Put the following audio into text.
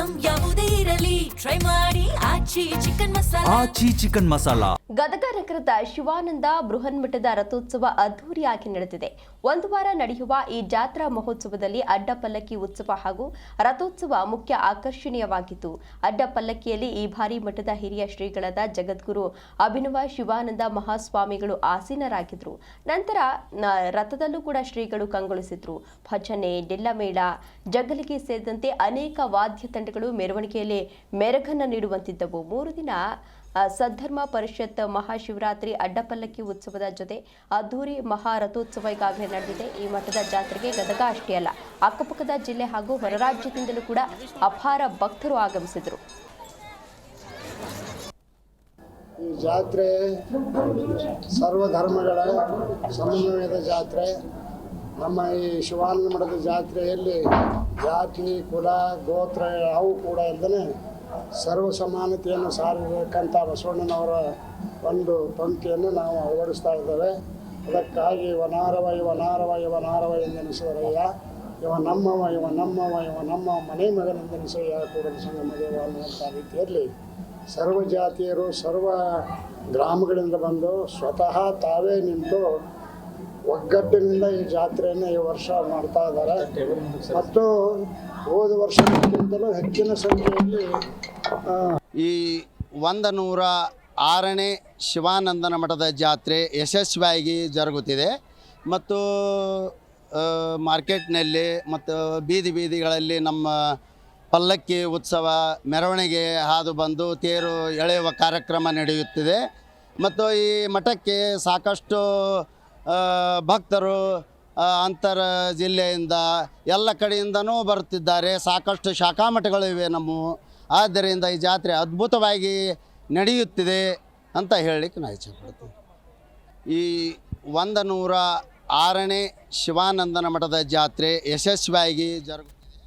Item ಯಾವುದೇ ಇರಲಿ try ಮಾಡಿ ಆಚಿ ಚಿಕನ್ ಮಸಾಲಾ. ಗದಗ ನಗರದ ಶಿವಾನಂದ ಬೃಹನ್ಮಠದ ರಥೋತ್ಸವ ಅದ್ದೂರಿಯಾಗಿ ನಡೆದಿದೆ. ಒಂದು ವಾರ ನಡೆಯುವ ಈ ಜಾತ್ರಾ ಮಹೋತ್ಸವದಲ್ಲಿ ಅಡ್ಡ ಪಲ್ಲಕ್ಕಿ ಉತ್ಸವ ಹಾಗೂ ರಥೋತ್ಸವ ಮುಖ್ಯ ಆಕರ್ಷಣೀಯವಾಗಿತ್ತು. ಅಡ್ಡ ಪಲ್ಲಕ್ಕಿಯಲ್ಲಿ ಈ ಬಾರಿ ಮಠದ ಹಿರಿಯ ಶ್ರೀಗಳಾದ ಜಗದ್ಗುರು ಅಭಿನವ ಶಿವಾನಂದ ಮಹಾಸ್ವಾಮಿಗಳು ಆಸೀನರಾಗಿದ್ರು. ನಂತರ ರಥದಲ್ಲೂ ಕೂಡ ಶ್ರೀಗಳು ಕಂಗೊಳಿಸಿದ್ರು. ಭಜನೆ, ಡೆಲ್ಲಮೇಳ, ಜಗ್ಗಲಿಗೆ ಸೇರಿದಂತೆ ಅನೇಕ ವಾದ್ಯ ತಂಡಗಳು ಮೆರವಣಿಗೆಯಲ್ಲಿ ಮೆರಗನ್ನ ನೀಡುವಂತಿದ್ದವು. 3 ದಿನ ಸದ್ಧರ್ಮ ಪರಿಷತ್ ಮಹಾಶಿವರಾತ್ರಿ ಅಡ್ಡಪಲ್ಲಕ್ಕಿ ಉತ್ಸವದ ಜೊತೆ ಅದ್ದೂರಿ ಮಹಾರಥೋತ್ಸವ ಈಗಾಗಲೇ ನಡೆದಿದೆ. ಈ ಮಠದ ಜಾತ್ರೆಗೆ ಗದಗ ಅಷ್ಟೇ ಅಲ್ಲ, ಅಕ್ಕಪಕ್ಕದ ಜಿಲ್ಲೆ ಹಾಗೂ ಹೊರರಾಜ್ಯದಿಂದಲೂ ಕೂಡ ಅಪಾರ ಭಕ್ತರು ಆಗಮಿಸಿದರು. ಈ ಜಾತ್ರೆ ಸರ್ವಧರ್ಮಗಳ ಸಮನ್ವಯದ ಜಾತ್ರೆ. ನಮ್ಮ ಈ ಶಿವಾನಂದ ಮಠದ ಜಾತ್ರೆಯಲ್ಲಿ ಜಾತಿ, ಕುಲ, ಗೋತ್ರ ಯಾವು ಕೂಡ ಇಲ್ಲದೇ ಸರ್ವ ಸಮಾನತೆಯನ್ನು ಸಾರಬೇಕಂತ ಬಸವಣ್ಣನವರ ಒಂದು ಪಂಕ್ತಿಯನ್ನು ನಾವು ಅಳವಡಿಸ್ತಾ ಇದ್ದೇವೆ. ಅದಕ್ಕಾಗಿ ಇವನಾರವ ಇವನಾರವ ಇವನಾರವ ಎಂದೆನಿಸುವರಯ್ಯ, ಇವ ನಮ್ಮವ ಇವ ನಮ್ಮವ ಇವ ನಮ್ಮ ಮನೆ ಮಗನೆಂದೆನಿಸಯ್ಯ ಕೂಡಲ ಸಂಗಮ ದೇವ ಅನ್ನುವಂಥ ರೀತಿಯಲ್ಲಿ ಸರ್ವ ಜಾತಿಯರು ಸರ್ವ ಗ್ರಾಮಗಳಿಂದ ಬಂದು ಸ್ವತಃ ತಾವೇ ನಿಂತು ಒಗ್ಗಟ್ಟಿನಿಂದ ಈ ಜಾತ್ರೆಯನ್ನು ಈ ವರ್ಷ ಮಾಡ್ತಾ ಇದ್ದಾರೆ. ಮತ್ತು ಹೋದ ವರ್ಷಕ್ಕಿಂತಲೂ ಹೆಚ್ಚಿನ ಸಂಖ್ಯೆಯಲ್ಲಿ ಈ 106ನೇ ಶಿವಾನಂದನ ಮಠದ ಜಾತ್ರೆ ಯಶಸ್ವಿಯಾಗಿ ಜರುಗುತ್ತಿದೆ. ಮತ್ತು ಮಾರ್ಕೆಟ್ನಲ್ಲಿ ಮತ್ತು ಬೀದಿಗಳಲ್ಲಿ ನಮ್ಮ ಪಲ್ಲಕ್ಕಿ ಉತ್ಸವ ಮೆರವಣಿಗೆ ಹಾದು ಬಂದು ತೇರು ಎಳೆಯುವ ಕಾರ್ಯಕ್ರಮ ನಡೆಯುತ್ತಿದೆ. ಮತ್ತು ಈ ಮಠಕ್ಕೆ ಸಾಕಷ್ಟು ಭಕ್ತರು ಅಂತರ ಜಿಲ್ಲೆಯಿಂದ ಎಲ್ಲ ಕಡೆಯಿಂದನೂ ಬರುತ್ತಿದ್ದಾರೆ. ಸಾಕಷ್ಟು ಶಾಖಾ ಮಠಗಳು ಇವೆ ನಮ್ಮ. ಆದ್ದರಿಂದ ಈ ಜಾತ್ರೆ ಅದ್ಭುತವಾಗಿ ನಡೆಯುತ್ತಿದೆ ಅಂತ ಹೇಳಲಿಕ್ಕೆ ನಾನು ಇಚ್ಛೆಪಡ್ತೀನಿ. ಈ 106ನೇ ಶಿವಾನಂದನ ಮಠದ ಜಾತ್ರೆ ಯಶಸ್ವಿಯಾಗಿ ಜರುಗುತ್ತಿದೆ.